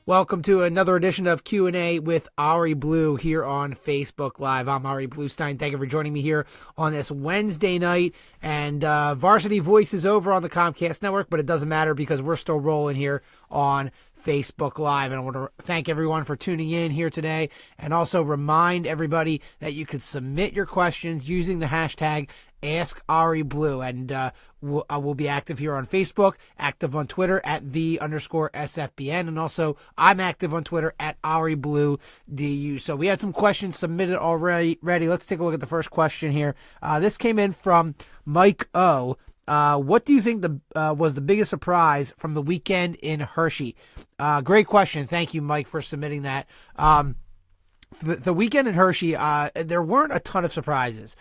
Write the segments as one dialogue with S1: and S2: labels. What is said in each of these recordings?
S1: Welcome to another edition of Q&A with Ari Blue here on Facebook Live. I'm Ari Bluestein. Thank you for joining me here on this Wednesday night. And Varsity Voice is over on the Comcast Network, but it doesn't matter because we're still rolling here on Facebook Live. And I want to thank everyone for tuning in here today and also remind everybody that you could submit your questions using the hashtag Ask Ari Blue, and we'll be active here on Facebook, active on Twitter at @the_SFBN, and also I'm active on Twitter at Ari Blue DU. So we had some questions submitted already. Let's take a look at the first question here. This came in from Mike O. What do you think was the biggest surprise from the weekend in Hershey? Great question. Thank you, Mike, for submitting that. The weekend in Hershey, there weren't a ton of surprises.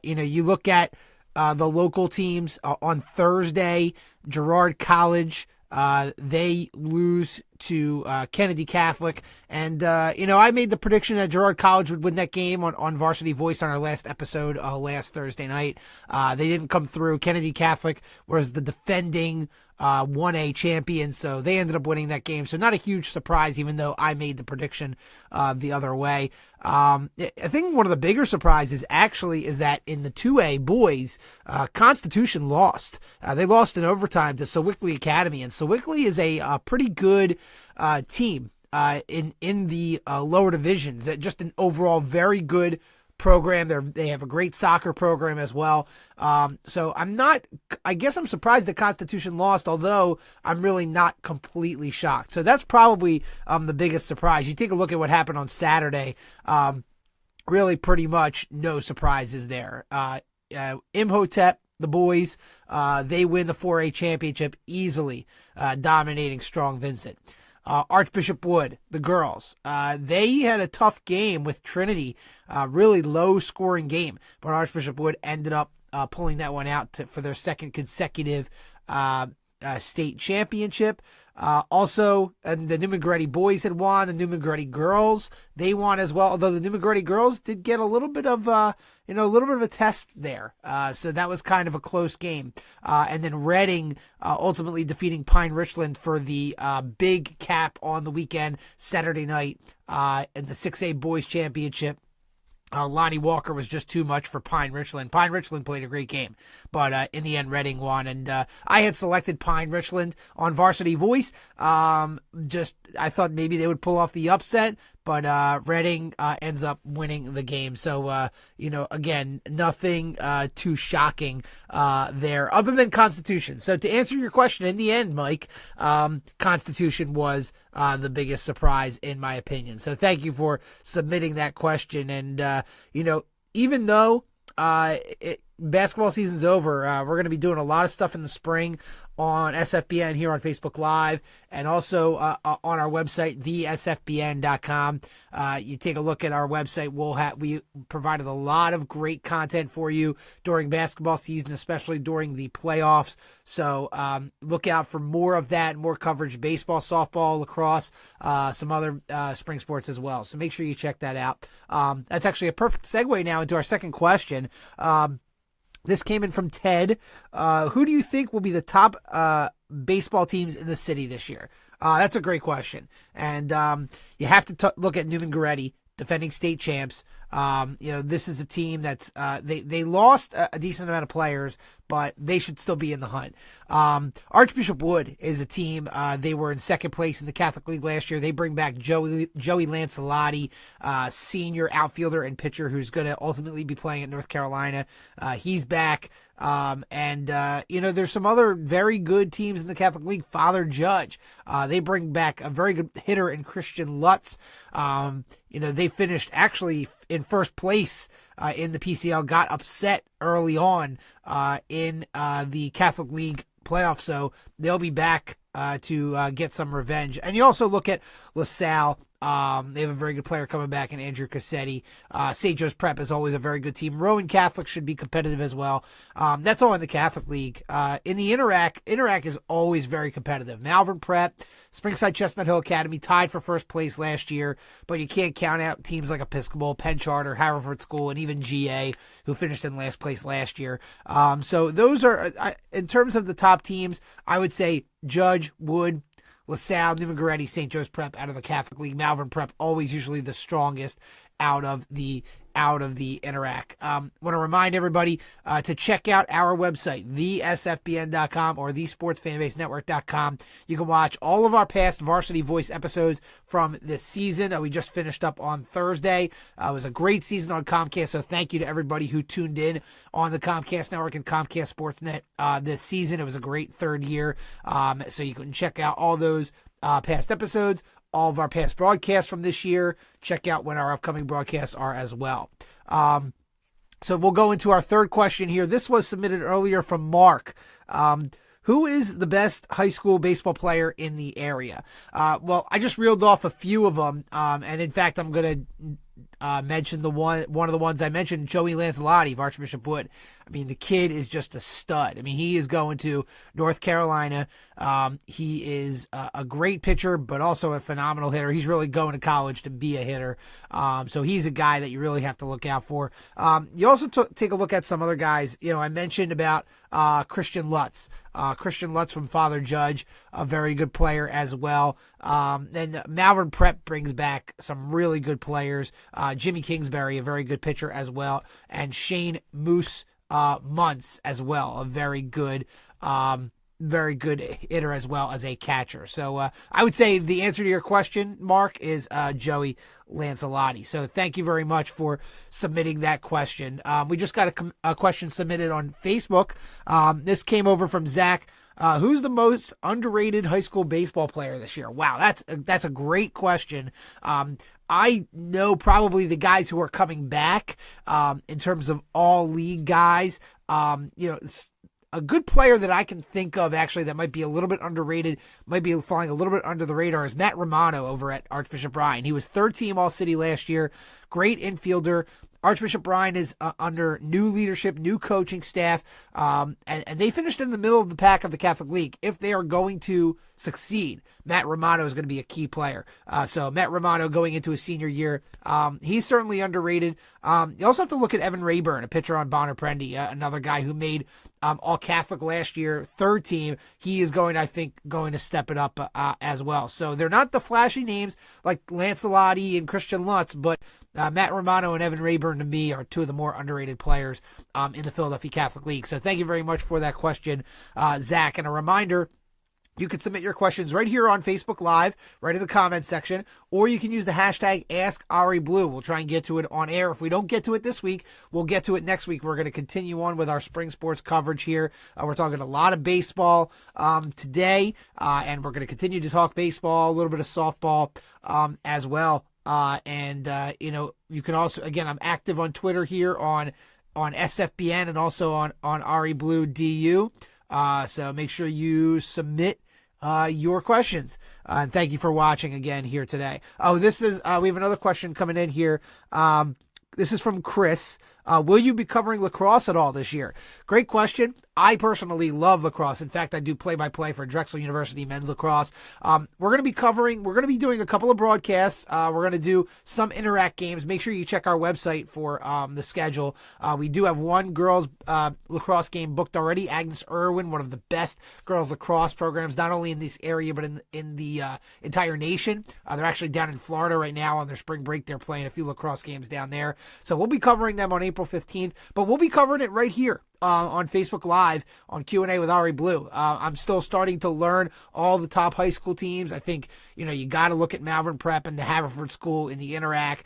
S1: You look at the local teams on Thursday, Girard College, they lose to Kennedy Catholic. And, I made the prediction that Girard College would win that game on Varsity Voice on our last episode last Thursday night. They didn't come through. Kennedy Catholic was the defending 1A champion, so they ended up winning that game. So not a huge surprise, even though I made the prediction the other way. I think one of the bigger surprises actually is that in the 2A boys, Constitution lost. They lost in overtime to Sewickley Academy, and Sewickley is a pretty good team in the lower divisions. Just an overall very good program. They have a great soccer program as well. So I guess I'm surprised that Constitution lost, although I'm really not completely shocked. So that's probably the biggest surprise. You take a look at what happened on Saturday. Really pretty much no surprises there. Imhotep, the boys, they win the 4A championship easily, dominating Strong Vincent. Archbishop Wood, the girls, they had a tough game with Trinity, really low scoring game, but Archbishop Wood ended up pulling that one out for their second consecutive state championship. Also, and the New McGrady boys had won. The New McGrady girls, they won as well. Although the New McGrady girls did get a little bit of a test there. So that was kind of a close game. And then Reading ultimately defeating Pine Richland for the big cap on the weekend, Saturday night, in the 6A boys championship. Lonnie Walker was just too much for Pine Richland. Pine Richland played a great game, but in the end, Reading won. And I had selected Pine Richland on Varsity Voice. I thought maybe they would pull off the upset, but Reading ends up winning the game. So, again, nothing too shocking there other than Constitution. So to answer your question, in the end, Mike, Constitution was the biggest surprise in my opinion. So thank you for submitting that question. And, even though basketball season's over, we're going to be doing a lot of stuff in the spring on SFBN here on Facebook Live, and also on our website, thesfbn.com. You take a look at our website. We provided a lot of great content for you during basketball season, especially during the playoffs. So look out for more of that, more coverage, baseball, softball, lacrosse, some other spring sports as well. So make sure you check that out. That's actually a perfect segue now into our second question. This came in from Ted. Who do you think will be the top baseball teams in the city this year? That's a great question. And you have to look at Newman Goretti, defending state champs. This is a team that's they lost a decent amount of players, but they should still be in the hunt. Archbishop Wood is a team. They were in second place in the Catholic League last year. They bring back Joey Lancelotti, senior outfielder and pitcher who's going to ultimately be playing at North Carolina. He's back. There's some other very good teams in the Catholic League. Father Judge, they bring back a very good hitter in Christian Lutz. They finished actually in first place in the PCL, got upset early on in the Catholic League playoffs, so they'll be back to get some revenge. And you also look at LaSalle. They have a very good player coming back in Andrew Cassetti. St. Joe's Prep is always a very good team. Rowan Catholic should be competitive as well. That's all in the Catholic League. In the Interac is always very competitive. Malvern Prep, Springside Chestnut Hill Academy tied for first place last year, but you can't count out teams like Episcopal, Penn Charter, Haverford School, and even GA, who finished in last place last year. So those are, in terms of the top teams, I would say Judge, Wood, LaSalle, Newman Goretti, St. Joe's Prep out of the Catholic League. Malvern Prep always usually the strongest out of the Interac. Want to remind everybody to check out our website, thesfbn.com or thesportsfanbasenetwork.com. You can watch all of our past Varsity Voice episodes from this season. We just finished up on Thursday. It was a great season on Comcast, so thank you to everybody who tuned in on the Comcast Network and Comcast Sportsnet this season. It was a great third year, so you can check out all those past episodes, all of our past broadcasts from this year. Check out when our upcoming broadcasts are as well. So we'll go into our third question here. This was submitted earlier from Mark. Who is the best high school baseball player in the area? Well, I just reeled off a few of them, and in fact, I'm going to mention one of the ones I mentioned, Joey Lancelotti of Archbishop Wood. I mean, the kid is just a stud. I mean, he is going to North Carolina. He is a great pitcher, but also a phenomenal hitter. He's really going to college to be a hitter. So he's a guy that you really have to look out for. You also take a look at some other guys. You know, I mentioned about Christian Lutz. Christian Lutz from Father Judge, a very good player as well. Then Malvern Prep brings back some really good players. Jimmy Kingsbury, a very good pitcher as well. And Shane Moose Muntz as well, a very good hitter as well as a catcher. So I would say the answer to your question, Mark, is Joey Lancelotti. So thank you very much for submitting that question. We just got a question submitted on Facebook. This came over from Zach. Who's the most underrated high school baseball player this year? Wow, that's a great question. I know probably the guys who are coming back in terms of all league guys. A good player that I can think of actually that might be a little bit underrated, might be flying a little bit under the radar, is Matt Romano over at Archbishop Bryan. He was third team All-City last year. Great infielder. Archbishop Bryan is under new leadership, new coaching staff, and they finished in the middle of the pack of the Catholic League. If they are going to succeed, Matt Romano is going to be a key player. So Matt Romano going into his senior year, he's certainly underrated. You also have to look at Evan Rayburn, a pitcher on Bonner Prendy, another guy who made All Catholic last year, third team. He is going to step it up as well. So they're not the flashy names like Lancelotti and Christian Lutz, but Matt Romano and Evan Rayburn to me are two of the more underrated players in the Philadelphia Catholic League. So thank you very much for that question, Zach. And a reminder, you can submit your questions right here on Facebook Live, right in the comments section, or you can use the hashtag AskAriBlue. We'll try and get to it on air. If we don't get to it this week, we'll get to it next week. We're going to continue on with our spring sports coverage here. We're talking a lot of baseball today, and we're going to continue to talk baseball, a little bit of softball as well. You can also, again, I'm active on Twitter here on SFBN and also on Ari Blue DU. So make sure you submit your questions. And thank you for watching again here today. Oh, we have another question coming in here. This is from Chris. Will you be covering lacrosse at all this year? Great question. I personally love lacrosse. In fact, I do play-by-play for Drexel University men's lacrosse. We're going to be doing a couple of broadcasts. We're going to do some Interact games. Make sure you check our website for the schedule. We do have one girls lacrosse game booked already. Agnes Irwin, one of the best girls lacrosse programs, not only in this area, but in the entire nation. They're actually down in Florida right now on their spring break. They're playing a few lacrosse games down there. So we'll be covering them on April 15th, but we'll be covering it right here on Facebook Live on Q&A with Ari Blue. I'm still starting to learn all the top high school teams. I think, you got to look at Malvern Prep and the Haverford School in the Interac,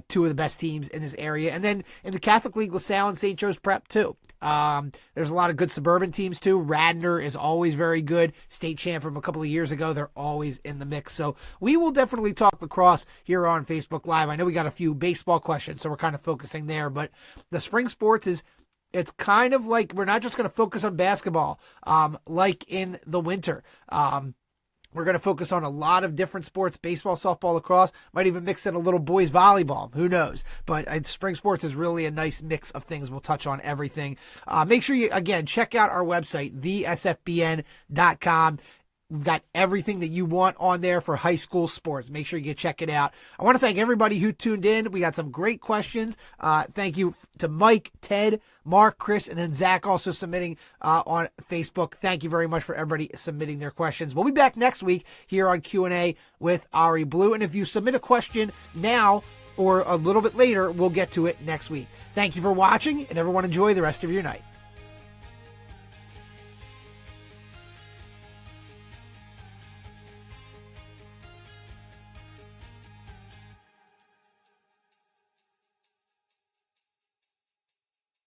S1: two of the best teams in this area. And then in the Catholic League, LaSalle and St. Joe's Prep too. There's a lot of good suburban teams too. Radnor is always very good. State champ from a couple of years ago. They're always in the mix. So we will definitely talk lacrosse here on Facebook Live. I know we got a few baseball questions, so we're kind of focusing there. But the spring sports it's kind of like we're not just going to focus on basketball like in the winter. We're going to focus on a lot of different sports, baseball, softball, lacrosse, might even mix in a little boys volleyball. Who knows? But spring sports is really a nice mix of things. We'll touch on everything. Make sure you, again, check out our website, thesfbn.com. We've got everything that you want on there for high school sports. Make sure you check it out. I want to thank everybody who tuned in. We got some great questions. Thank you to Mike, Ted, Mark, Chris, and then Zach also submitting on Facebook. Thank you very much for everybody submitting their questions. We'll be back next week here on Q&A with Ari Blue. And if you submit a question now or a little bit later, we'll get to it next week. Thank you for watching, and everyone enjoy the rest of your night.